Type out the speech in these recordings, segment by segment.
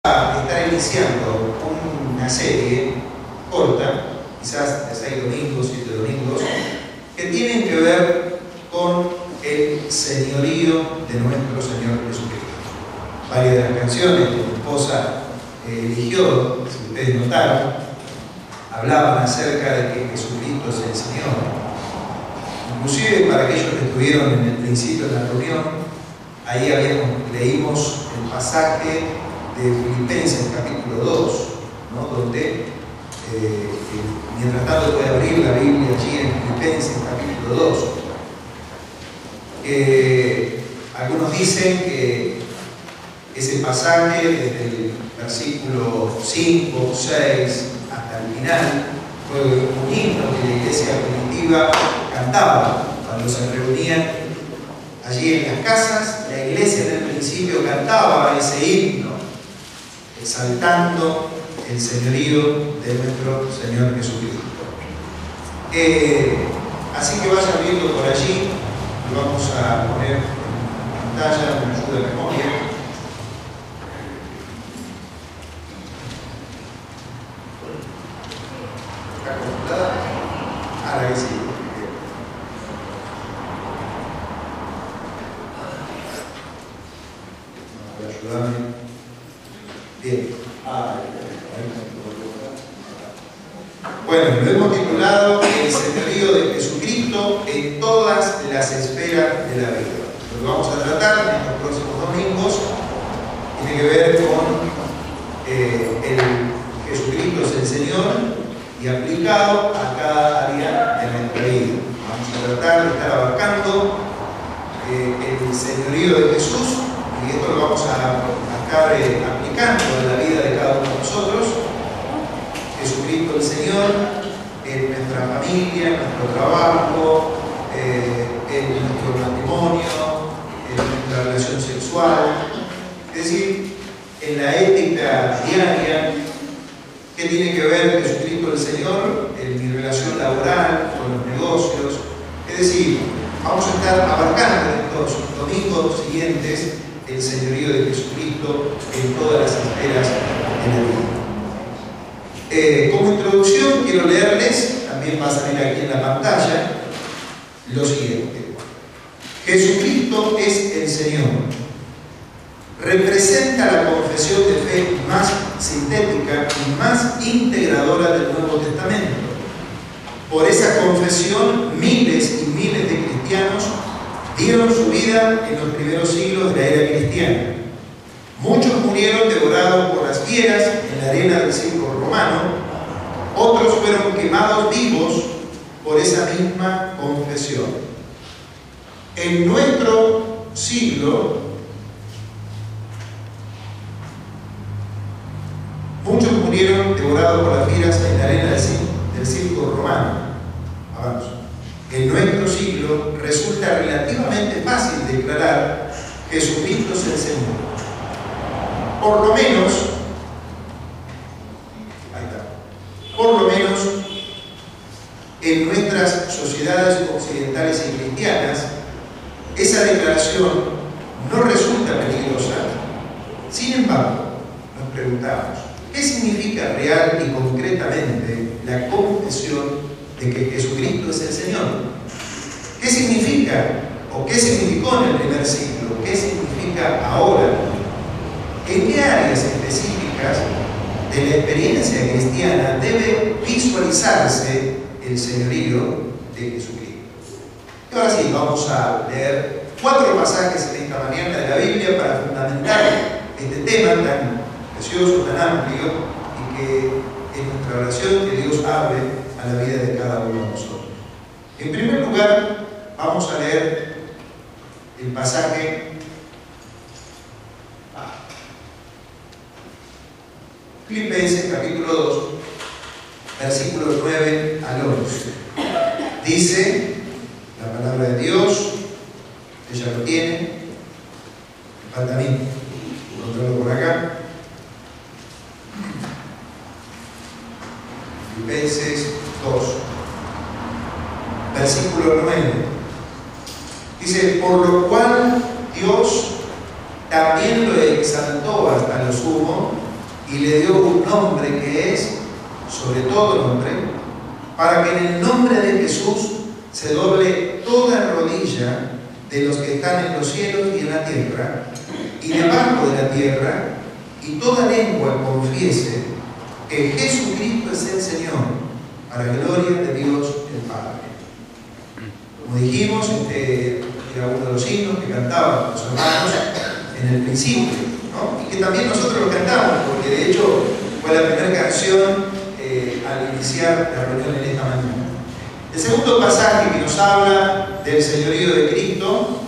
a estar iniciando una serie corta, quizás de 6 domingos, 7 domingos, que tienen que ver con el señorío de nuestro Señor Jesucristo. Varias de las canciones que mi esposa eligió, si ustedes notaron, hablaban acerca de que Jesucristo es el Señor. Inclusive para aquellos que estuvieron en el principio de la reunión, ahí leímos el pasaje de Filipenses capítulo 2, ¿no? Donde, mientras tanto puede abrir la Biblia allí en Filipenses capítulo 2, que algunos dicen que ese pasaje desde el versículo 5, 6 hasta el final fue un himno que la iglesia primitiva cantaba cuando se reunían allí en las casas. La iglesia en el principio cantaba ese himno exaltando el señorío de nuestro Señor Jesucristo. Así que vayan viendo por allí, y vamos a poner en pantalla una ayuda de memoria. ¿Está conectada? Ahora que sí. Ayúdame. Bien. Bueno, lo hemos titulado El señorío de Jesucristo en todas las esferas de la vida. Lo que vamos a tratar en estos próximos domingos tiene que ver con el Jesucristo es el Señor y aplicado a cada área de nuestra vida. Vamos a tratar de estar abarcando el señorío de Jesús, y esto lo vamos a estar aplicando en la vida de cada uno de nosotros. Jesucristo el Señor en nuestra familia, en nuestro trabajo, en nuestro matrimonio, en nuestra relación sexual, es decir, en la ética diaria. ¿Qué tiene que ver Jesucristo el Señor en mi relación laboral, con los negocios? Es decir, vamos a estar abarcando en estos domingos siguientes el señorío de Jesucristo en todas las esferas de la vida. Como introducción quiero leerles, también va a salir aquí en la pantalla, lo siguiente. Jesucristo es el Señor. Representa la confesión de fe más sintética y más integradora del Nuevo Testamento. Por esa confesión, miles y miles de cristianos dieron su vida en los primeros siglos de la era cristiana. Muchos murieron devorados por las fieras en la arena del circo romano, otros fueron quemados vivos por esa misma confesión. En nuestro siglo, muchos murieron devorados por las fieras en la arena del circo romano. Vamos. En nuestro siglo resulta relativamente fácil declarar que Jesucristo es el Señor. Por lo menos, en nuestras sociedades occidentales y cristianas, esa declaración no resulta peligrosa. Sin embargo, nos preguntamos, ¿qué significa real y concretamente la confesión de que Jesucristo es el Señor? ¿Qué significa o qué significó en el primer siglo? ¿Qué significa ahora? ¿En qué áreas específicas de la experiencia cristiana debe visualizarse el señorío de Jesucristo? Y ahora sí, vamos a leer 4 pasajes en esta mañana de la Biblia para fundamentar este tema tan precioso, tan amplio, y que en nuestra oración que Dios hable a la vida de cada uno de nosotros. En primer lugar, vamos a leer el pasaje Filipenses capítulo 2, versículos 9 al 11. Dice la palabra de Dios, ella lo tiene, me falta a mí encontrarlo por acá. Filipenses 2, versículo 9. Dice, por lo cual Dios también lo exaltó hasta lo sumo y le dio un nombre que es sobre todo nombre, para que en el nombre de Jesús se doble toda rodilla de los que están en los cielos y en la tierra, y debajo de la tierra, y toda lengua confiese que Jesucristo es el Señor, para gloria de Dios el Padre. Como dijimos, este era uno de los himnos que cantaban los hermanos en el principio, ¿no? Y que también nosotros lo cantamos, porque de hecho fue la primera canción al iniciar la reunión en esta mañana. El segundo pasaje que nos habla del señorío de Cristo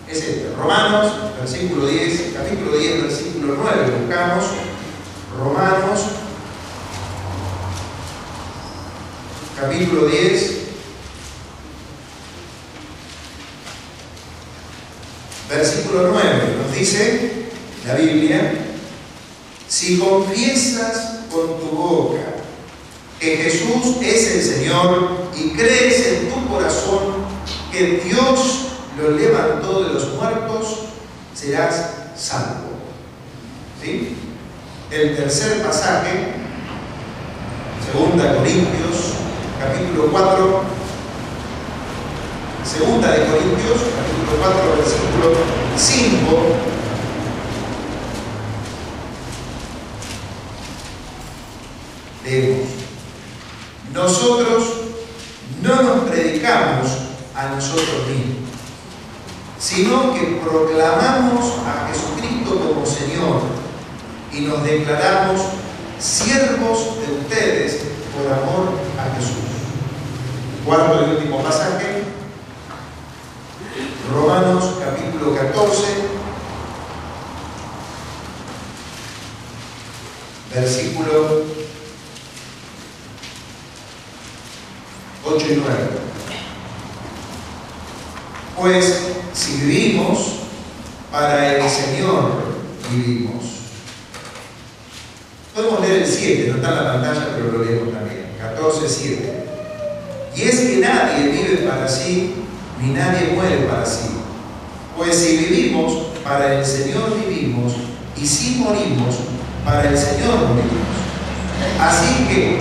es este, Romanos, versículo 10, capítulo 10, versículo 9. Buscamos Romanos, capítulo 10, versículo 9. Nos dice la Biblia: si confiesas con tu boca que Jesús es el Señor y crees en tu corazón que Dios lo levantó de los muertos, serás salvo. ¿Sí? El tercer pasaje, 2 Corintios, capítulo 4, 2 Corintios, capítulo 4, versículo 5. Leemos: nosotros no nos predicamos a nosotros mismos, sino que proclamamos a Jesucristo como Señor y nos declaramos siervos de ustedes por amor a Jesús. Cuarto y último pasaje, Romanos capítulo 14, versículo 8 y 9. Pues si vivimos, para el Señor vivimos. Podemos leer el 7, no está en la pantalla, pero lo leemos también. 14, 7. Y es que nadie vive para sí, ni nadie muere para sí. Pues si vivimos, para el Señor vivimos, y si morimos, para el Señor morimos. Así que,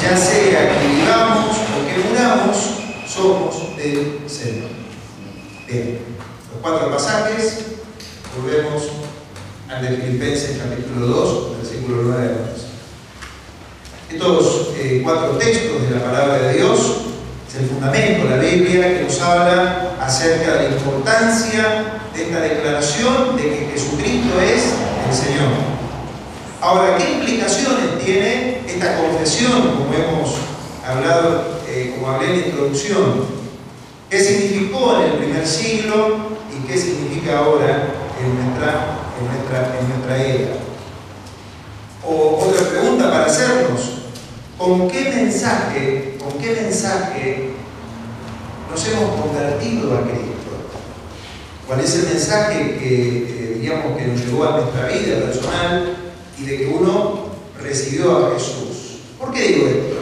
ya sea que vivamos o que muramos, somos del Señor. Bien, los 4 pasajes, volvemos al de Filipenses capítulo 2, versículo 9 a 11. Estos 4 textos de la palabra de Dios es el fundamento de la Biblia que nos habla acerca de la importancia de esta declaración de que Jesucristo es el Señor. Ahora, ¿qué implicaciones tiene esta confesión, como hemos hablado, como hablé en la introducción? ¿Qué significó en el primer siglo y qué significa ahora en nuestra era? O otra pregunta para hacernos: ¿con qué mensaje nos hemos convertido a Cristo? ¿Cuál es el mensaje que nos llegó a nuestra vida personal y de que uno recibió a Jesús? ¿Por qué digo esto?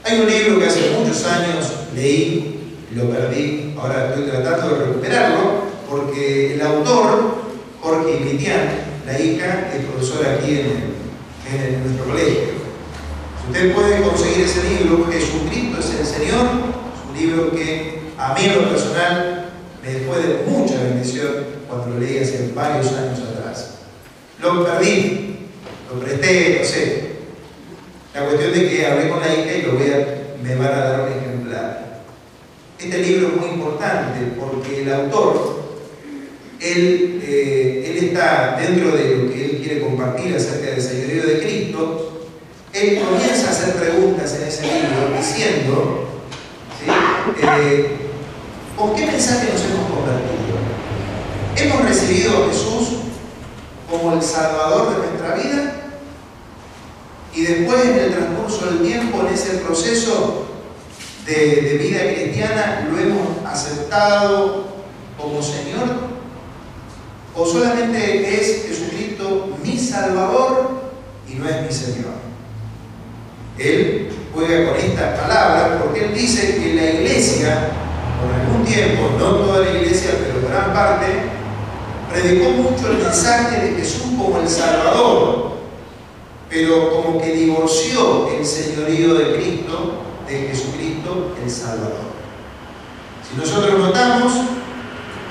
Hay un libro que hace muchos años leí, lo perdí, ahora estoy tratando de recuperarlo, porque el autor, Jorge Iglitian, la hija, es profesora aquí en nuestro colegio. Si usted puede conseguir ese libro, Jesucristo es el Señor, es un libro que a mí en lo personal me fue de mucha bendición cuando lo leí hace varios años atrás. Lo perdí, lo presté, no sé. La cuestión de que hablé con la hija y me van a dar un ejemplar. Este libro es muy importante porque el autor, él está dentro de lo que él quiere compartir acerca del señorío de Cristo. Él comienza a hacer preguntas en ese libro diciendo, ¿sí? ¿Con qué mensaje nos hemos convertido? ¿Hemos recibido a Jesús como el Salvador de nuestra vida? Y después, en el transcurso del tiempo, en ese proceso de vida cristiana, ¿lo hemos aceptado como Señor? ¿O solamente es Jesucristo mi Salvador y no es mi Señor? Él juega con estas palabras porque él dice que la iglesia, por algún tiempo, no toda la iglesia, pero gran parte, predicó mucho el mensaje de Jesús como el Salvador, pero como que divorció el señorío de Cristo, de Jesucristo el Salvador. Si nosotros notamos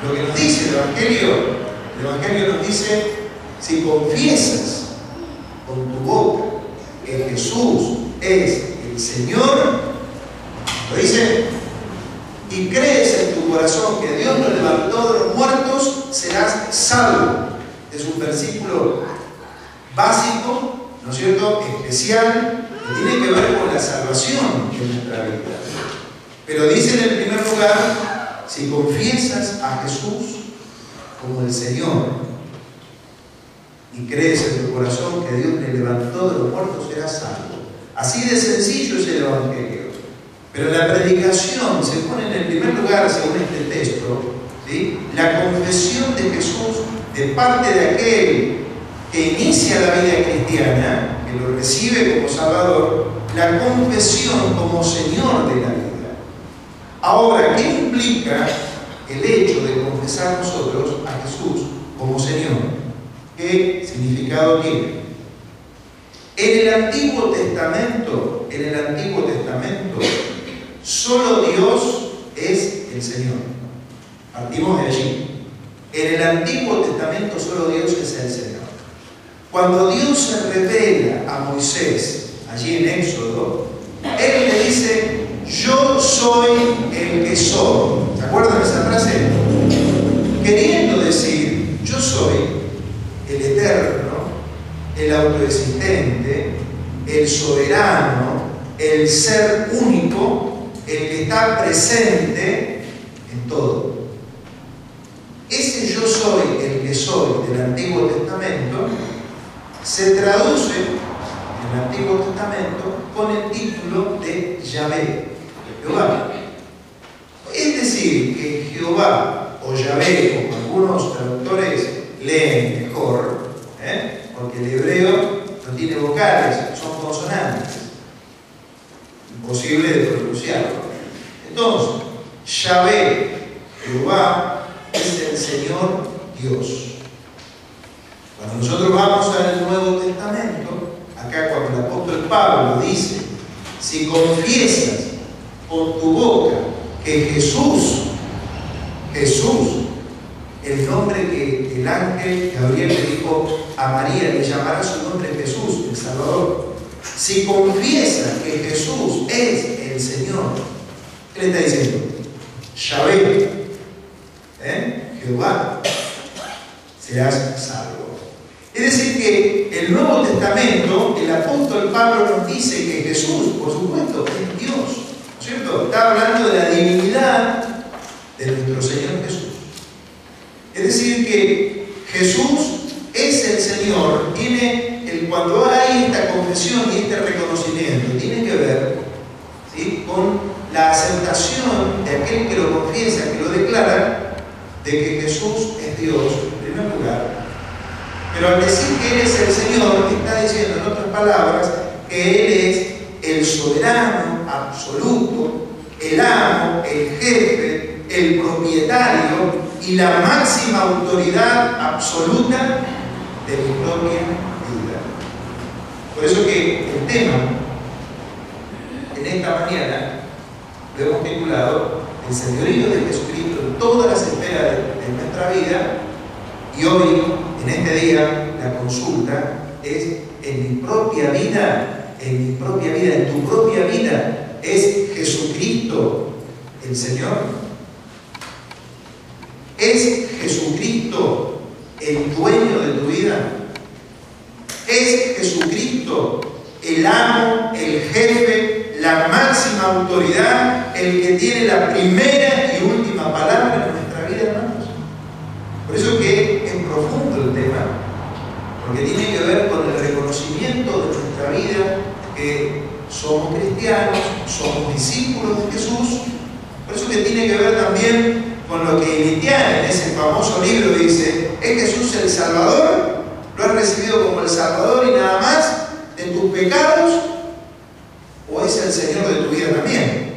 lo que nos dice el Evangelio nos dice: si confiesas con tu boca que Jesús es el Señor, lo dice, y crees en tu corazón que Dios lo levantó de los muertos, serás salvo. Es un versículo básico, ¿no es cierto?, especial, que tiene que ver con la salvación de nuestra vida. Pero dice en el primer lugar: si confiesas a Jesús como el Señor y crees en tu corazón que Dios le levantó de los muertos, serás salvo. Así de sencillo es el Evangelio. Pero la predicación se pone en el primer lugar, según este texto, ¿sí?, la confesión de Jesús de parte de aquel que inicia la vida cristiana, que lo recibe como Salvador, la confesión como Señor de la vida. Ahora, ¿qué implica el hecho de confesar nosotros a Jesús como Señor? ¿Qué significado tiene? En el Antiguo Testamento, solo Dios es el Señor. Partimos de allí. En el Antiguo Testamento solo Dios es el Señor. Cuando Dios se revela a Moisés, allí en Éxodo, Él le dice: yo soy el que soy. ¿Se acuerdan de esa frase? Queriendo decir, yo soy el eterno, el autoexistente, el soberano, el ser único, el que está presente en todo. Ese yo soy el que soy del Antiguo Testamento se traduce en el Antiguo Testamento con el título de Yahvé, Jehová. Es decir, que Jehová o Yahvé, como algunos traductores leen mejor, porque el hebreo no tiene vocales, son consonantes, imposible de pronunciarlo. Entonces, Yahvé, Jehová, es el Señor Dios. Cuando nosotros vamos al Nuevo Testamento, acá cuando el apóstol Pablo dice: si confiesas con tu boca que Jesús, el nombre que el ángel Gabriel le dijo a María, le llamará su nombre Jesús, el Salvador. Si confiesas que Jesús es el Señor, ¿qué le está diciendo? Yahvé, Jehová, serás salvo. Es decir que el Nuevo Testamento, el apóstol Pablo nos dice que Jesús, por supuesto, es Dios, ¿no es cierto? Está hablando de la divinidad de nuestro Señor Jesús. Es decir que Jesús es el Señor. Cuando hay esta confesión y este reconocimiento, tiene que ver, ¿sí?, con la aceptación de aquel que lo confiesa, que lo declara, de que Jesús es Dios en primer lugar. Pero al decir que Él es el Señor, está diciendo, en otras palabras, que Él es el soberano absoluto, el amo, el jefe, el propietario y la máxima autoridad absoluta de mi propia vida. Por eso que el tema en esta mañana lo hemos titulado El señorío de Jesucristo en todas las esferas de nuestra vida, y hoy, en este día, la consulta es: en mi propia vida, en tu propia vida, ¿es Jesucristo el Señor? ¿Es Jesucristo el dueño de tu vida? ¿Es Jesucristo el amo, el jefe, la máxima autoridad, el que tiene la primera y última palabra en nuestra vida, hermanos? Por eso que es profundo el tema, porque tiene que ver con el reconocimiento de nuestra vida, que somos cristianos, somos discípulos de Jesús. Por eso que tiene que ver también con lo que Inistian, en ese famoso libro, dice: ¿es Jesús el Salvador? ¿Lo has recibido como el Salvador y nada más de tus pecados? ¿O es el Señor de tu vida también?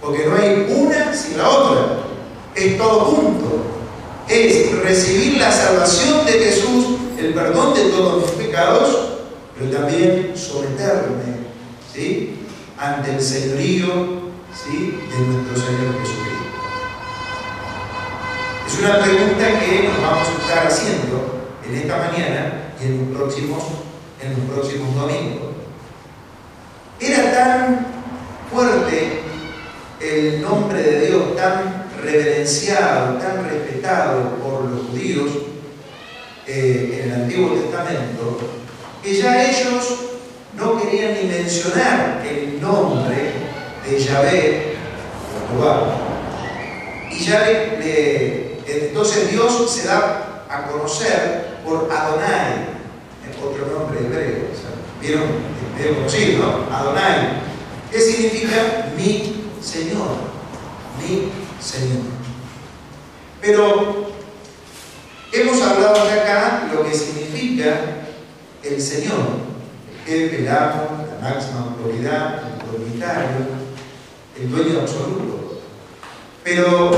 Porque no hay una sin la otra, es todo junto. Es recibir la salvación de Jesús, el perdón de todos mis pecados, pero también someterme, ¿sí?, ante el señorío, ¿sí?, de nuestro Señor Jesucristo. Es una pregunta que nos vamos a estar haciendo en esta mañana y en los próximos domingos. Era tan fuerte el nombre de Dios, tan reverenciado, tan respetado por los judíos en el Antiguo Testamento, que ya ellos no querían ni mencionar el nombre de Yahvé, Jehová. Y ya entonces Dios se da a conocer por Adonai, otro nombre hebreo, ¿vieron? Medio conocido, ¿no? Adonai. ¿Qué significa? Mi Señor. Mi Señor. Pero hemos hablado ya acá lo que significa el Señor, el jefe, el amo, la máxima autoridad, el autoritario, el dueño absoluto. Pero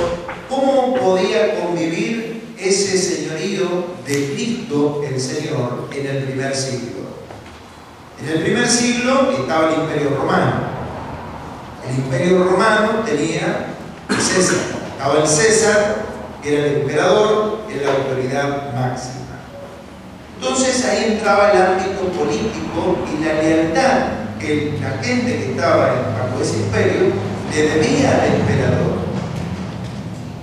¿cómo podía convivir ese señorío de Cristo el Señor en el primer siglo? En el primer siglo estaba el Imperio Romano. El Imperio Romano tenía el César. Estaba el César, que era el emperador, era la autoridad máxima. Entonces ahí entraba el ámbito político y la lealtad que la gente que estaba bajo ese imperio le debía al emperador.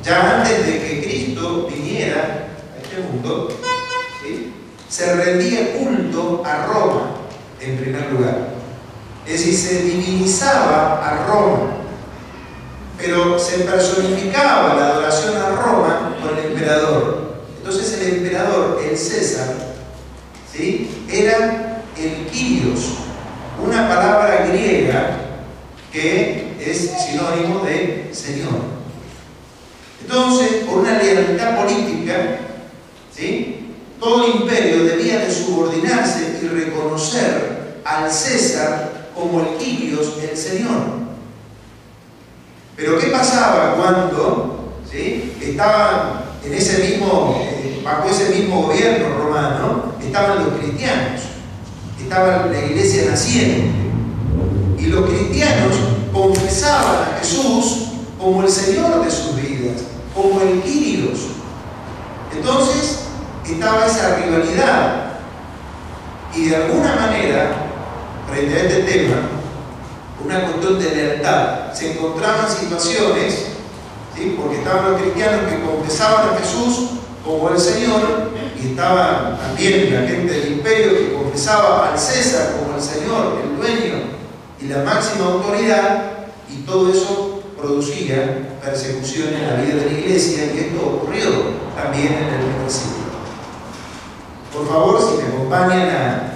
Ya antes de que Cristo viniera a este mundo, ¿sí?, se rendía culto a Roma en primer lugar. Es decir, se divinizaba a Roma, pero se personificaba la adoración a Roma con el emperador. Entonces el emperador, el César, ¿sí?, era el Kyrios, una palabra griega que es sinónimo de Señor. Entonces, por una lealtad política, ¿sí?, todo el imperio debía de subordinarse y reconocer al César como el Kyrios, el Señor. Pero ¿qué pasaba cuando, ¿sí?, estaban en ese mismo, bajo ese mismo gobierno romano, estaban los cristianos, estaba la iglesia naciente, y los cristianos confesaban a Jesús como el Señor de sus vidas, como el Kyrios? Entonces estaba esa rivalidad, y de alguna manera, frente a este tema, una cuestión de lealtad, se encontraban situaciones, ¿sí?, porque estaban los cristianos que confesaban a Jesús como el Señor, y estaba también la gente del imperio que confesaba al César como el Señor, el dueño y la máxima autoridad, y todo eso producía persecución en la vida de la iglesia, y esto ocurrió también en el primer siglo. Por favor, si me acompañan a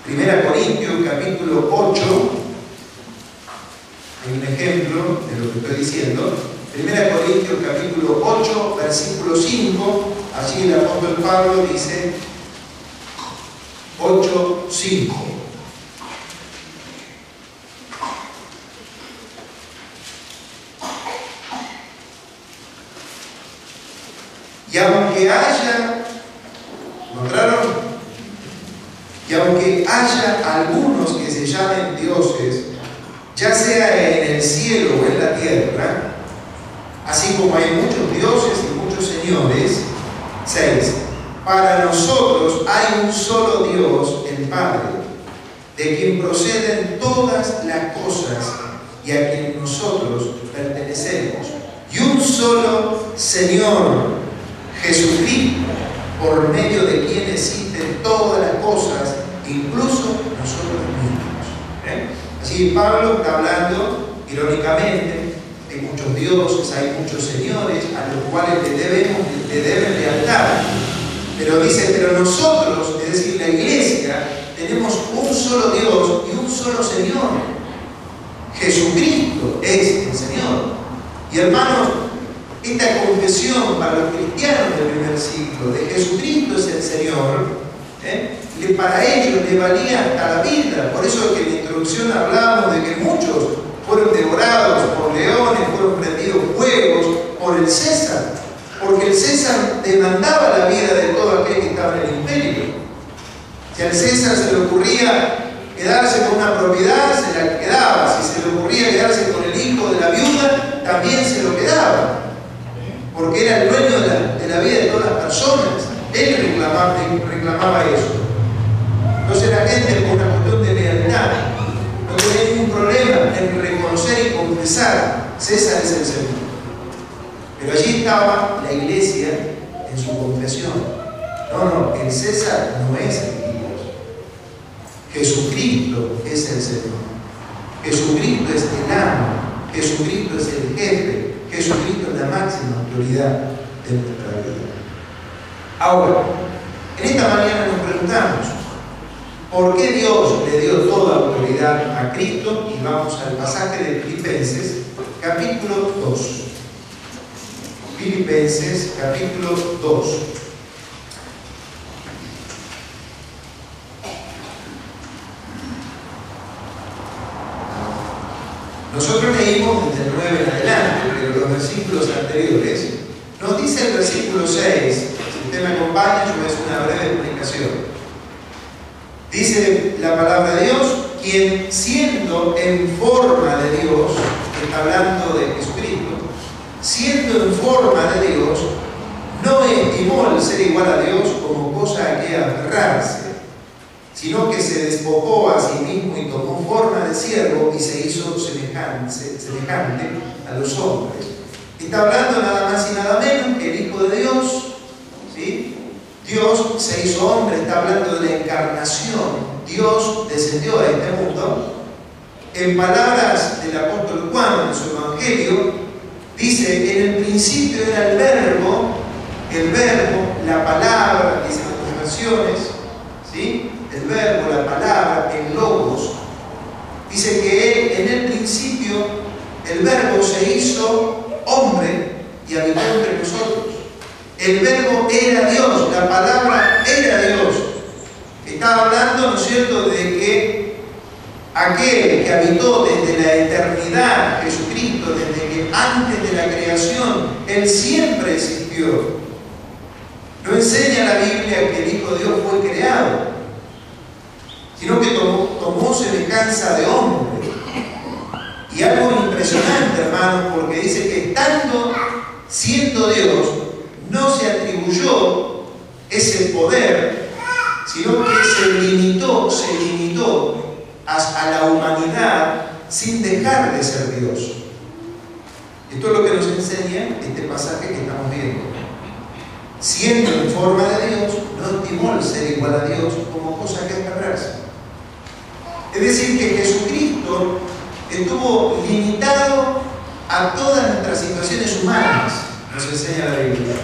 1 Corintios capítulo 8, hay un ejemplo de lo que estoy diciendo. 1 Corintios capítulo 8, versículo 5, allí el apóstol Pablo dice 8:5. Y aunque haya, ¿encontraron? Y aunque haya algunos que se llamen dioses, ya sea en el cielo o en la tierra, así como hay muchos dioses y muchos señores. 6. Para nosotros hay un solo Dios, el Padre, de quien proceden todas las cosas y a quien nosotros pertenecemos, y un solo Señor, Jesucristo, por medio de quien existen todas las cosas, incluso nosotros mismos. Así Pablo está hablando irónicamente: hay muchos dioses, hay muchos señores a los cuales le deben lealtad. Pero dice, pero nosotros, es decir, la iglesia, tenemos un solo Dios y un solo Señor. Jesucristo es el Señor. Y hermanos, esta confesión para los cristianos del primer siglo, de Jesucristo es el Señor, para ellos le valía hasta la vida. Por eso es que en la introducción hablábamos de que muchos fueron devorados por leones, fueron prendidos fuegos por el César, porque el César demandaba la vida de todo aquel que estaba en el imperio. Si al César se le ocurría quedarse con una propiedad, se la quedaba. Si se le ocurría quedarse con el hijo de la viuda, también se lo quedaba. Porque era el dueño de la vida de todas las personas. Él reclamaba eso. Entonces la gente, por una cuestión de lealtad, no tenía ningún problema en reconocer y confesar: César es el Señor. Pero allí estaba la iglesia en su confesión. No, el César no es el Dios. Jesucristo es el Señor. Jesucristo es el amo. Jesucristo es el jefe. Jesucristo es la máxima autoridad de nuestra vida. Ahora, en esta mañana nos preguntamos: ¿por qué Dios le dio toda autoridad a Cristo? Y vamos al pasaje de Filipenses, capítulo 2. Filipenses, capítulo 2. Nosotros leímos desde el 9 en adelante, pero los versículos anteriores nos dice el versículo 6. Si usted me acompaña, yo voy a hacer una breve explicación. Dice la palabra de Dios: quien siendo en forma de Dios, está hablando de Jesucristo, siendo en forma de Dios, no estimó el ser igual a Dios como cosa a que aferrarse, sino que se despojó a sí mismo y tomó forma de siervo y se hizo semejante a los hombres. Está hablando nada más y nada menos que el Hijo de Dios, ¿sí? Dios se hizo hombre, está hablando de la encarnación. Dios descendió a este mundo. En palabras del apóstol Juan en su evangelio, dice: en el principio era el verbo, la palabra, dicen las versiones, ¿sí? El verbo, la palabra, el logos. Dice que él, en el principio, el verbo se hizo hombre y habitó entre nosotros. El verbo era Dios, la palabra era Dios. Estaba hablando, ¿no es cierto?, de que aquel que habitó desde la eternidad, Jesucristo, desde que antes de la creación, Él siempre existió. No enseña la Biblia que el Hijo de Dios fue creado, sino que tomó semejanza de hombre. Y algo impresionante, hermanos, porque dice que estando siendo Dios, no se atribuyó ese poder, sino que se limitó a la humanidad sin dejar de ser Dios. Esto es lo que nos enseña este pasaje que estamos viendo. Siendo en forma de Dios, no estimó el ser igual a Dios como cosa que aferrarse. Es decir, que Jesucristo estuvo limitado a todas nuestras situaciones humanas, nos enseña la Biblia.